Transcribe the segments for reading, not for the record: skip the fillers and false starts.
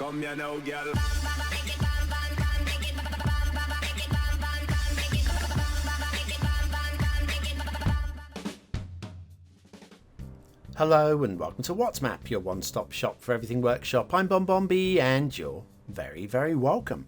Come here now, girl. Hello and welcome to What's Map, your one-stop shop for everything workshop. I'm BonBonB and you're very, very welcome.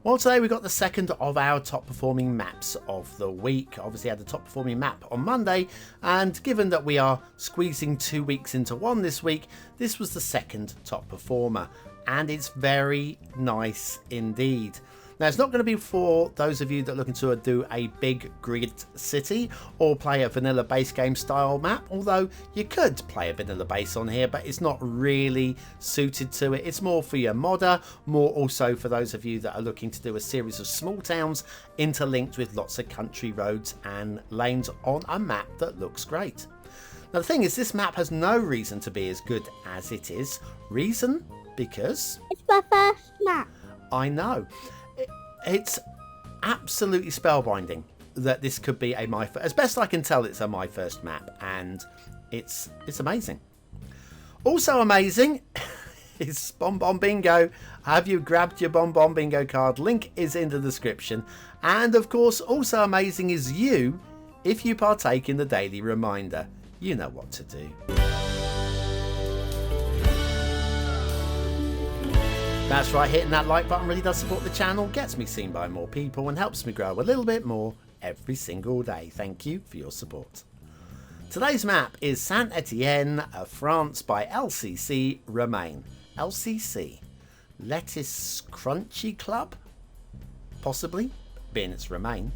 Well, today we've got the second of our top performing maps of the week. Obviously, I had the top performing map on Monday, and given that we are squeezing 2 weeks into one this week, this was the second top performer, and it's very nice indeed. Now, it's not going to be for those of you that are looking to do a big grid city or play a vanilla base game style map, although you could play a vanilla base on here, but it's not really suited to it. It's more for your modder, more also for those of you that are looking to do a series of small towns interlinked with lots of country roads and lanes on a map that looks great. Now, the thing is, this map has no reason to be as good as it is. Reason? Because it's my first map. I know. It's absolutely spellbinding that this could be as best I can tell, it's a my first map, and it's amazing. Also amazing is BonBonBingo. Have you grabbed your BonBonBingo card? Link is in the description. And of course, also amazing is you, if you partake in the daily reminder. You know what to do. That's right, hitting that like button really does support the channel, gets me seen by more people and helps me grow a little bit more every single day. Thank you for your support. Today's map is Saint-Etienne, France by LCC Romain. LCC, Lettuce Crunchy Club? Possibly, being it's Romain.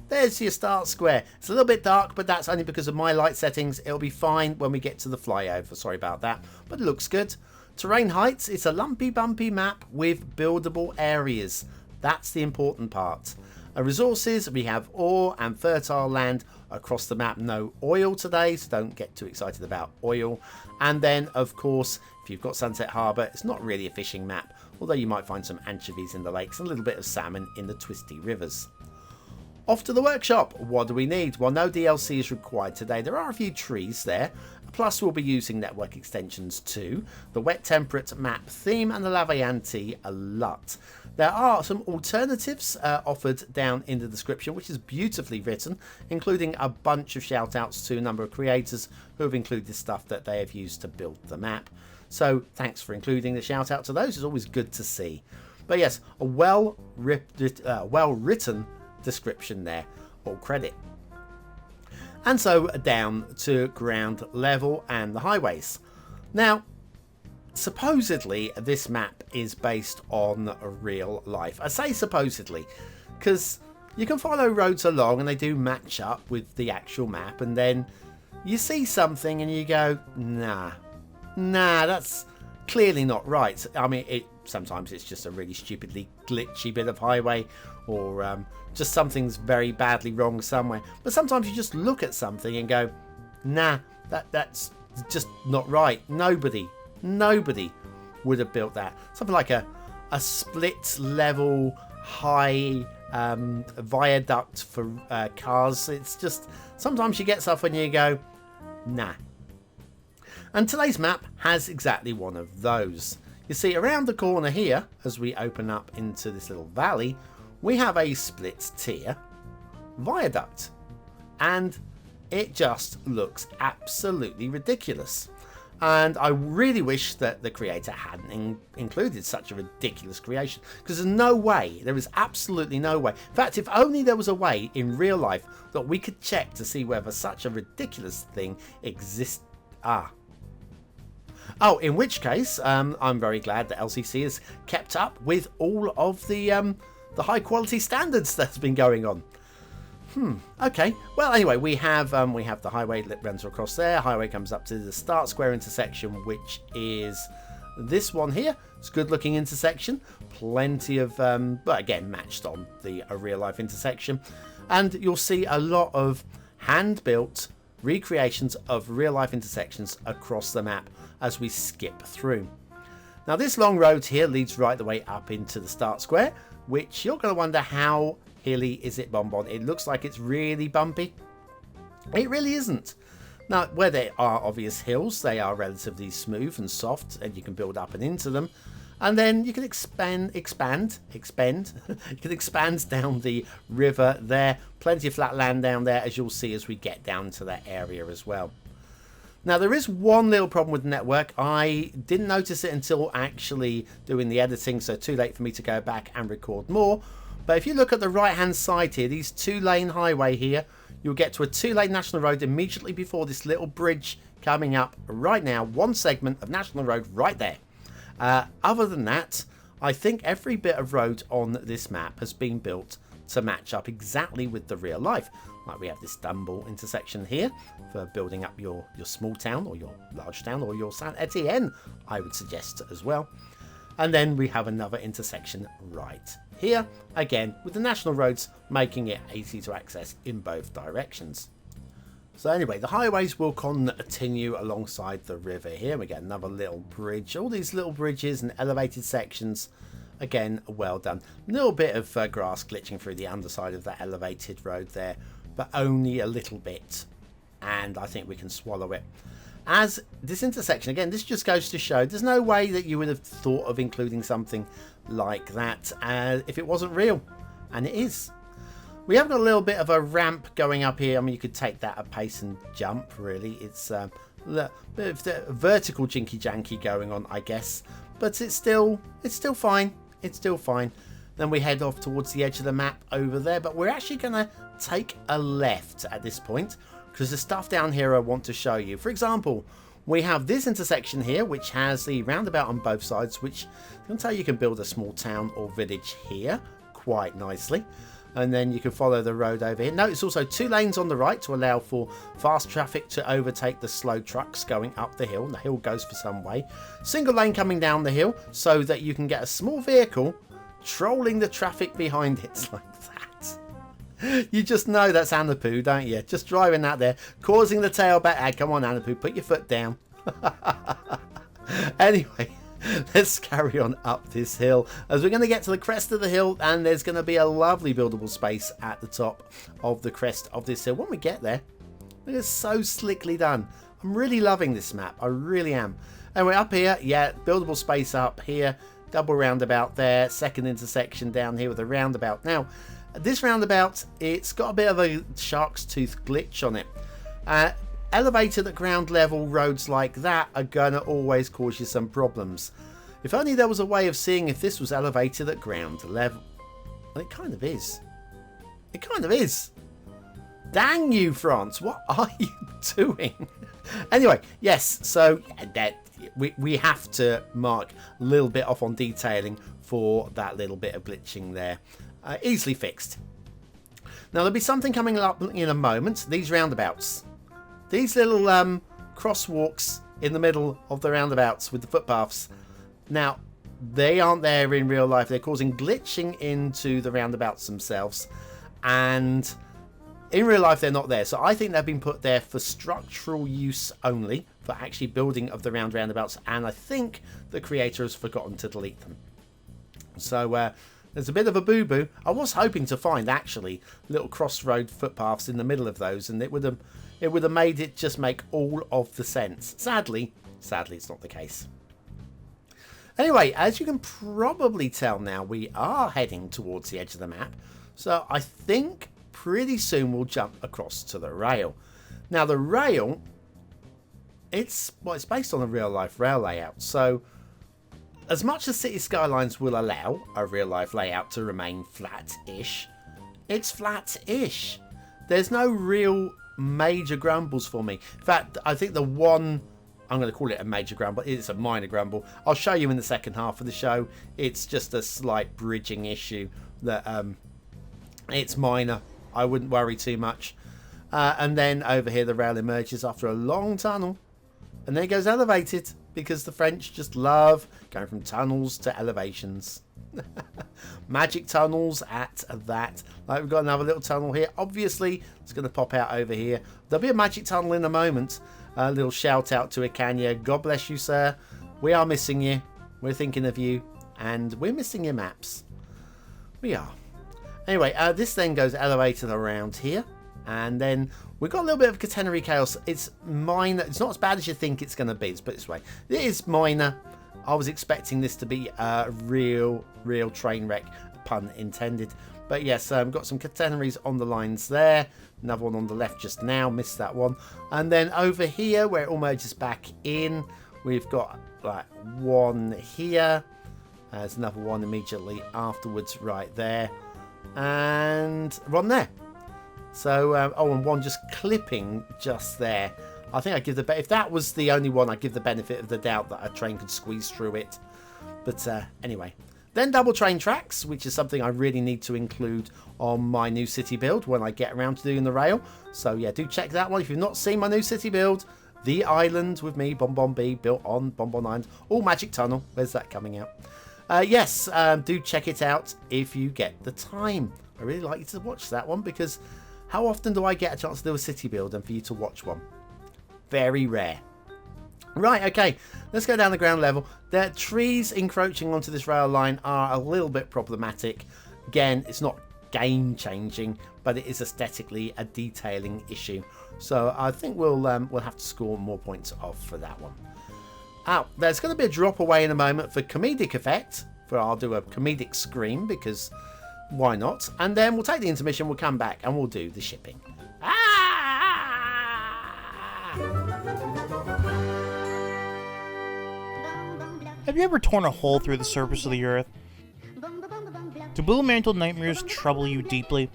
There's your start square. It's a little bit dark, but that's only because of my light settings. It'll be fine when we get to the flyover. Sorry about that, but it looks good. Terrain heights, it's a lumpy bumpy map with buildable areas. That's the important part. Resources, we have ore and fertile land across the map. No oil today, so don't get too excited about oil. And then, of course, if you've got Sunset Harbour, it's not really a fishing map, although you might find some anchovies in the lakes and a little bit of salmon in the twisty rivers. Off to the workshop. What do we need? Well, no DLC is required today. There are a few trees there. Plus, we'll be using network extensions too, the wet temperate map theme and the Laveyanti a lot. There are some alternatives offered down in the description, which is beautifully written, including a bunch of shout outs to a number of creators who have included stuff that they have used to build the map. So thanks for including the shout out to those. It's always good to see. But yes, a well written description there, all credit. And so down to ground level and the highways. Now, supposedly this map is based on real life. I say supposedly because you can follow roads along and they do match up with the actual map, and then you see something and you go, nah, that's clearly not right. I mean, sometimes it's just a really stupidly glitchy bit of highway, or just something's very badly wrong somewhere. But sometimes you just look at something and go, nah, that's just not right. Nobody would have built that. Something like a split level high viaduct for cars. It's just, sometimes you get stuff and you go, nah. And today's map has exactly one of those. You see, around the corner here, as we open up into this little valley, we have a split tier viaduct, and it just looks absolutely ridiculous. And I really wish that the creator hadn't included such a ridiculous creation, because there's no way, there is absolutely no way. In fact, if only there was a way in real life that we could check to see whether such a ridiculous thing exists. Oh, in which case, I'm very glad that LCC has kept up with all of the high quality standards that's been going on. Okay. Well, anyway, we have the highway that runs across there. Highway comes up to the start square intersection, which is this one here. It's a good looking intersection. Plenty of, but again, matched on the real life intersection. And you'll see a lot of hand built recreations of real life intersections across the map as we skip through. Now, this long road here leads right the way up into the start square, which you're going to wonder, how hilly is it, BonBon? It looks like it's really bumpy. It really isn't. Now, where there are obvious hills, they are relatively smooth and soft, and you can build up and into them. And then you can expand. You can expand down the river there. Plenty of flat land down there, as you'll see as we get down to that area as well. Now, there is one little problem with the network. I didn't notice it until actually doing the editing, so too late for me to go back and record more. But if you look at the right-hand side here, these two-lane highway here, you'll get to a two-lane national road immediately before this little bridge coming up right now. One segment of national road right there. Other than that, I think every bit of road on this map has been built to match up exactly with the real life. Like we have this Dumble intersection here for building up your small town or your large town or your Saint-Etienne, I would suggest as well. And then we have another intersection right here, again with the national roads making it easy to access in both directions. So anyway, the highways will continue alongside the river here. We get another little bridge, all these little bridges and elevated sections. Again, well done. A little bit of grass glitching through the underside of that elevated road there, but only a little bit, and I think we can swallow it. As this intersection, again, this just goes to show there's no way that you would have thought of including something like that if it wasn't real, and it is. We have got a little bit of a ramp going up here. I mean, you could take that at pace and jump, really. It's a bit of the vertical jinky janky going on, I guess, but it's still fine. It's still fine. Then we head off towards the edge of the map over there, but we're actually going to take a left at this point because the stuff down here I want to show you. For example, we have this intersection here, which has the roundabout on both sides, which can tell you can build a small town or village here quite nicely. And then you can follow the road over here. Notice also two lanes on the right to allow for fast traffic to overtake the slow trucks going up the hill. And the hill goes for some way. Single lane coming down the hill so that you can get a small vehicle trolling the traffic behind it like that. You just know that's Anapu, don't you? Just driving out there, causing the tailback. Come on, Anapu, put your foot down. Anyway, let's carry on up this hill as we're going to get to the crest of the hill, and there's going to be a lovely buildable space at the top of the crest of this hill. When we get there, it's so slickly done. I'm really loving this map. I really am. And we're up here. Yeah, buildable space up here. Double roundabout there. Second intersection down here with a roundabout. Now, this roundabout, it's got a bit of a shark's tooth glitch on it. Elevated at ground level roads like that are going to always cause you some problems. If only there was a way of seeing if this was elevated at ground level. Well, it kind of is. It kind of is. Dang you, France. What are you doing? Anyway, yes, so we have to mark a little bit off on detailing for that little bit of glitching there. Easily fixed. Now, there'll be something coming up in a moment. These roundabouts. These little crosswalks in the middle of the roundabouts with the footpaths. Now, they aren't there in real life. They're causing glitching into the roundabouts themselves. And in real life, they're not there. So I think they've been put there for structural use only, for actually building of the roundabouts. And I think the creator has forgotten to delete them. So there's a bit of a boo-boo. I was hoping to find actually little crossroad footpaths in the middle of those, and it would have made it just make all of the sense. Sadly, it's not the case. Anyway, as you can probably tell now, we are heading towards the edge of the map. So I think pretty soon we'll jump across to the rail. Now the rail, it's based on a real life rail layout. So as much as Cities Skylines will allow a real life layout to remain flat-ish, it's flat-ish. There's no real major grumbles for me. In fact, I think the one, I'm going to call it a major grumble, it's a minor grumble. I'll show you in the second half of the show. It's just a slight bridging issue that it's minor. I wouldn't worry too much. And then over here the rail emerges after a long tunnel, and then it goes elevated because the French just love going from tunnels to elevations. Magic tunnels at that. Like, we've got another little tunnel here. Obviously, it's going to pop out over here. There'll be a magic tunnel in a moment. A little shout out to Ikanya. God bless you, sir. We are missing you. We're thinking of you. And we're missing your maps. We are. Anyway, this then goes elevated around here. And then we've got a little bit of catenary chaos. It's minor. It's not as bad as you think it's going to be. Let's put it this way. It is minor. I was expecting this to be a real train wreck, pun intended. But yes, got some catenaries on the lines there. Another one on the left just now, missed that one. And then over here, where it all merges back in, we've got like one here. There's another one immediately afterwards right there. And one there. So, and one just clipping just there. I think I give the if that was the only one, I'd give the benefit of the doubt that a train could squeeze through it. But anyway. Then double train tracks, which is something I really need to include on my new city build when I get around to doing the rail. So yeah, do check that one. If you've not seen my new city build, The Island with me, BonBonB, built on BonBon Island, all Magic Tunnel. Where's that coming out? Yes, do check it out if you get the time. I really like you to watch that one, because how often do I get a chance to do a city build and for you to watch one? Very rare. Right, okay, let's go down the ground level. The trees encroaching onto this rail line are a little bit problematic. Again, it's not game changing, but it is aesthetically a detailing issue. So I think we'll have to score more points off for that one. There's going to be a drop away in a moment for comedic effect. I'll do a comedic scream, because why not? And then we'll take the intermission, we'll come back and we'll do the shipping. Have you ever torn a hole through the surface of the earth? Do Blue Mantle nightmares trouble you deeply?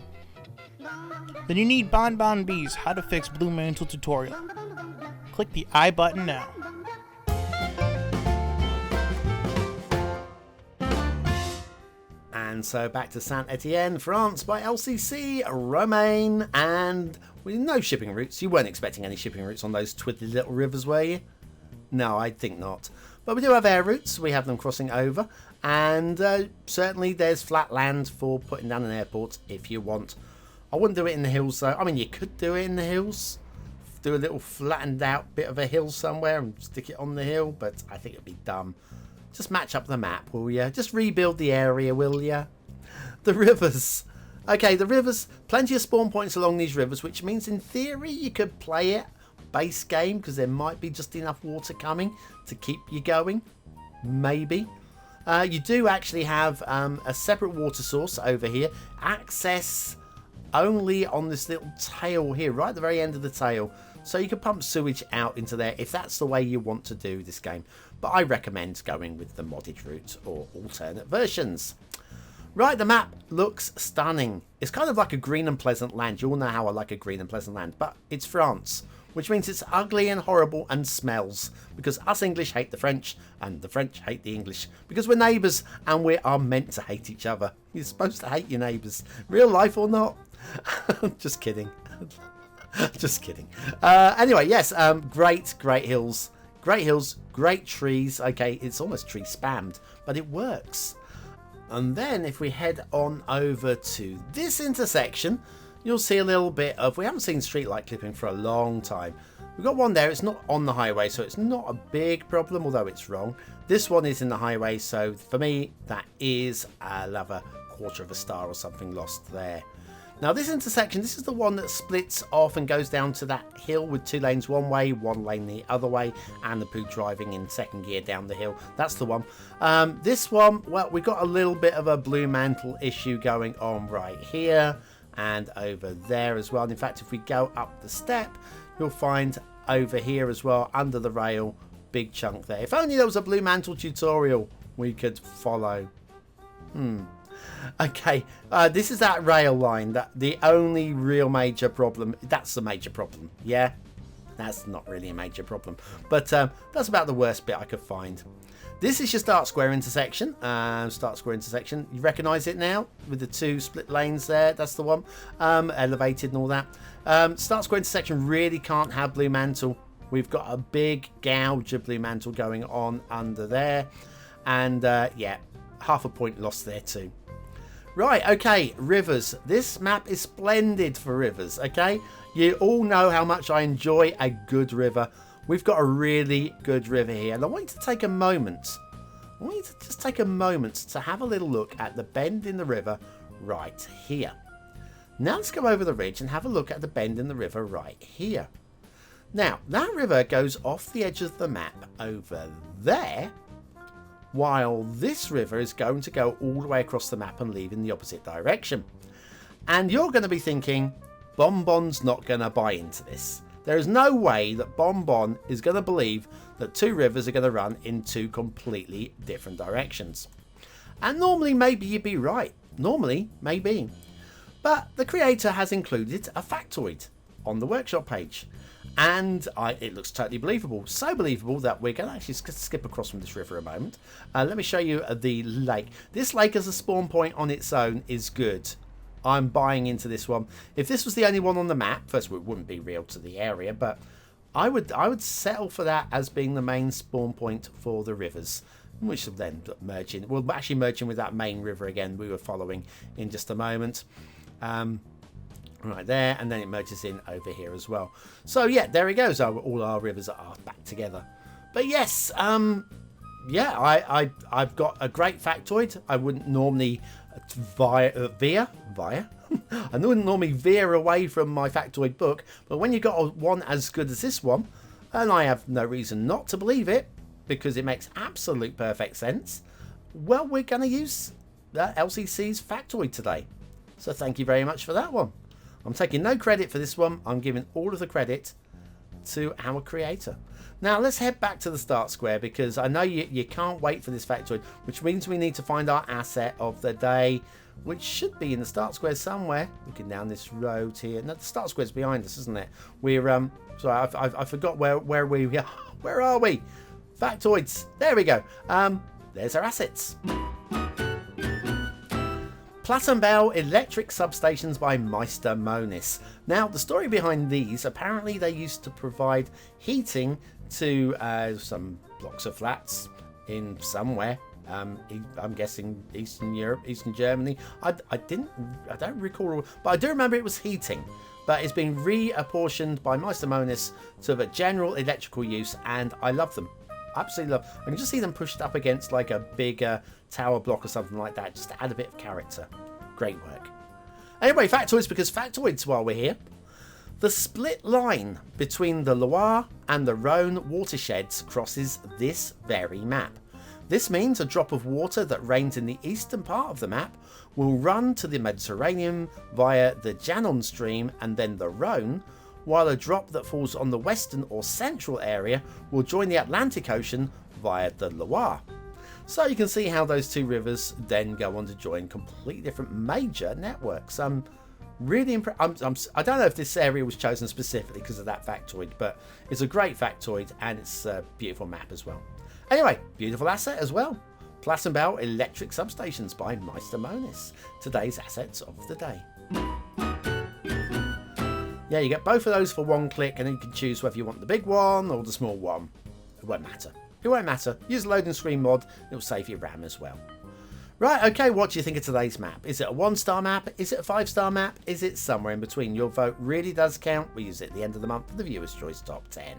Then you need BonBonB's How to Fix Blue Mantle tutorial. Click the I button now. And so back to Saint-Etienne, France by LCC, Romain, and with no shipping routes. You weren't expecting any shipping routes on those twiddly little rivers, were you? No, I think not. But we do have air routes, we have them crossing over, and certainly there's flat land for putting down an airport if you want. I wouldn't do it in the hills though. I mean, you could do it in the hills, do a little flattened out bit of a hill somewhere and stick it on the hill, but I think it'd be dumb. Just match up the map, will ya? Just rebuild the area, will ya? The rivers. Okay, the rivers, plenty of spawn points along these rivers, which means in theory you could play it base game, because there might be just enough water coming to keep you going. Maybe. You do actually have a separate water source over here. Access only on this little tail here, right at the very end of the tail. So you can pump sewage out into there if that's the way you want to do this game. But I recommend going with the modded route or alternate versions. Right, the map looks stunning. It's kind of like a green and pleasant land. You all know how I like a green and pleasant land. But it's France, which means it's ugly and horrible and smells, because us English hate the French and the French hate the English, because we're neighbours and we are meant to hate each other. You're supposed to hate your neighbours, real life or not. Just kidding. Just kidding. Anyway, yes, great hills, great trees. Okay, it's almost tree spammed, but it works. And then if we head on over to this intersection, you'll see a little bit of, we haven't seen street light clipping for a long time. We've got one there, it's not on the highway, so it's not a big problem, although it's wrong. This one is in the highway, so for me, that is, I'll have a quarter of a star or something lost there. Now this intersection, this is the one that splits off and goes down to that hill with 2 lanes one way, 1 lane the other way, and the poo driving in 2nd gear down the hill. That's the one. This one, well, we've got a little bit of a Blue Mantle issue going on right here and over there as well. And in fact, if we go up the step, you'll find over here as well, under the rail, big chunk there. If only there was a Blue Mantle tutorial we could follow. Okay, this is that rail line, that the only real major problem. That's the major problem, yeah? That's not really a major problem, but that's about the worst bit I could find. This is your start square intersection. You recognise it now with the 2 split lanes there. That's the one, elevated and all that. Start square intersection really can't have Blue Mantle. We've got a big gouge of Blue Mantle going on under there, and yeah, half a point lost there too. Right, okay, rivers. This map is splendid for rivers, okay? You all know how much I enjoy a good river. We've got a really good river here, and I want you to take a moment. I want you to just take a moment to have a little look at the bend in the river right here. Now let's go over the ridge and have a look at the bend in the river right here. Now, that river goes off the edge of the map over there, while this river is going to go all the way across the map and leave in the opposite direction. And you're going to be thinking, BonBon's not going to buy into this. There is no way that BonBon is going to believe that two rivers are going to run in two completely different directions. And normally maybe you'd be right. Normally, maybe. But the creator has included a factoid on the workshop page. And it looks totally believable. So believable that we're going to actually skip across from this river a moment. Let me show you the lake. This lake as a spawn point on its own is good. I'm buying into this one. If this was the only one on the map, first of all, it wouldn't be real to the area, but I would settle for that as being the main spawn point for the rivers, which will then merge in. We'll actually merge in with that main river again we were following in just a moment. Right there, and then it merges in over here as well. So yeah, there it goes. All our rivers are back together. But yes, yeah, I've got a great factoid. I wouldn't normally veer away from my factoid book, but when you've got one as good as this one, and I have no reason not to believe it because it makes absolute perfect sense, well, we're going to use that LCC's factoid today. So thank you very much for that one. I'm taking no credit for this one. I'm giving all of the credit to our creator. Now let's head back to the start square, because I know you can't wait for this factoid, which means we need to find our asset of the day, which should be in the start square somewhere. Looking down this road here. No, the start square's behind us, isn't it? We're sorry, I forgot where we are. Where are we? Factoids. There we go. There's our assets. Plattenbau electric substations by MeisterMonis. Now, the story behind these, apparently they used to provide heating to some blocks of flats in somewhere. I'm guessing Eastern Europe, Eastern Germany. I don't recall, but I do remember it was heating. But it's been reapportioned by MeisterMonis to the general electrical use, and I love them. Absolutely love. I can just see them pushed up against like a bigger tower block or something like that, just to add a bit of character. Great work. Anyway, factoids, because factoids while we're here. The split line between the Loire and the Rhone watersheds crosses this very map. This means a drop of water that rains in the eastern part of the map will run to the Mediterranean via the Janon stream and then the Rhone, while a drop that falls on the western or central area will join the Atlantic Ocean via the Loire. So you can see how those two rivers then go on to join completely different major networks. I'm really impressed. I don't know if this area was chosen specifically because of that factoid, but it's a great factoid and it's a beautiful map as well. Anyway, beautiful asset as well. Plattenbau electric substations by MeisterMonis. Today's assets of the day. Yeah, you get both of those for one click, and then you can choose whether you want the big one or the small one. It won't matter. It won't matter. Use the loading screen mod. It will save you RAM as well. Right, okay, what do you think of today's map? Is it a 1-star map? Is it a 5-star map? Is it somewhere in between? Your vote really does count. We use it at the end of the month for the Viewer's Choice Top 10.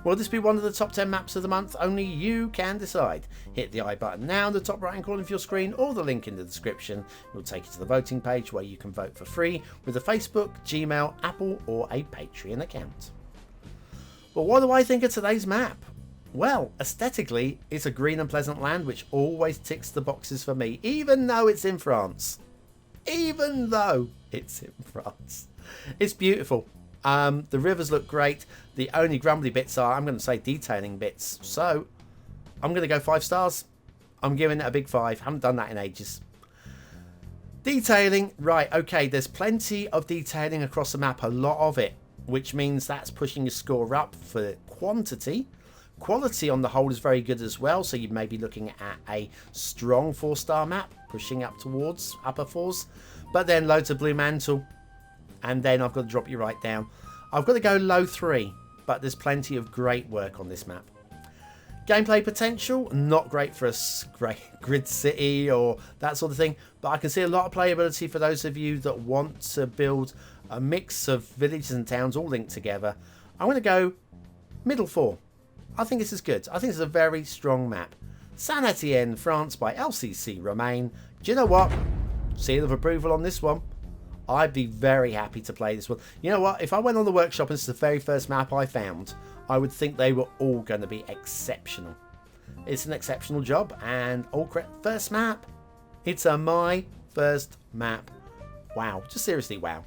Will this be one of the top 10 maps of the month? Only you can decide. Hit the I button now in the top right hand corner of your screen, or the link in the description. It will take you to the voting page where you can vote for free with a Facebook, Gmail, Apple or a Patreon account. But what do I think of today's map? Well, aesthetically, it's a green and pleasant land which always ticks the boxes for me, even though it's in France. Even though it's in France. It's beautiful. The rivers look great. The only grumbly bits are, I'm going to say, detailing bits. So, I'm going to go 5 stars. I'm giving it a big 5. Haven't done that in ages. Detailing. Right, okay. There's plenty of detailing across the map. A lot of it. Which means that's pushing your score up for quantity. Quality on the whole is very good as well. So, you may be looking at a strong 4-star map. Pushing up towards upper 4s. But then loads of blue mantle. And then I've got to drop you right down. I've got to go low 3, but there's plenty of great work on this map. Gameplay potential, not great for a great grid city or that sort of thing, but I can see a lot of playability for those of you that want to build a mix of villages and towns all linked together. I'm going to go middle 4. I think this is good. I think this is a very strong map. Saint-Etienne, France by LCC Romain. Do you know what? Seal of approval on this one. I'd be very happy to play this one. You know what? If I went on the workshop and this is the very first map I found, I would think they were all going to be exceptional. It's an exceptional job, and all credit. First map. It's my first map. Wow, just seriously wow.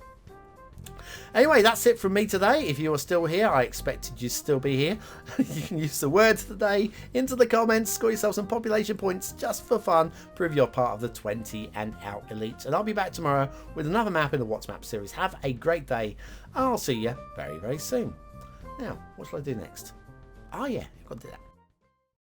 Anyway, that's it from me today. If you are still here, I expected you to still be here. You can use the words today into the comments, score yourself some population points just for fun, prove you're part of the 20 and out elites. And I'll be back tomorrow with another map in the What's Map series. Have a great day. I'll see you very, very soon. Now, what shall I do next? Oh yeah, I've got to do that.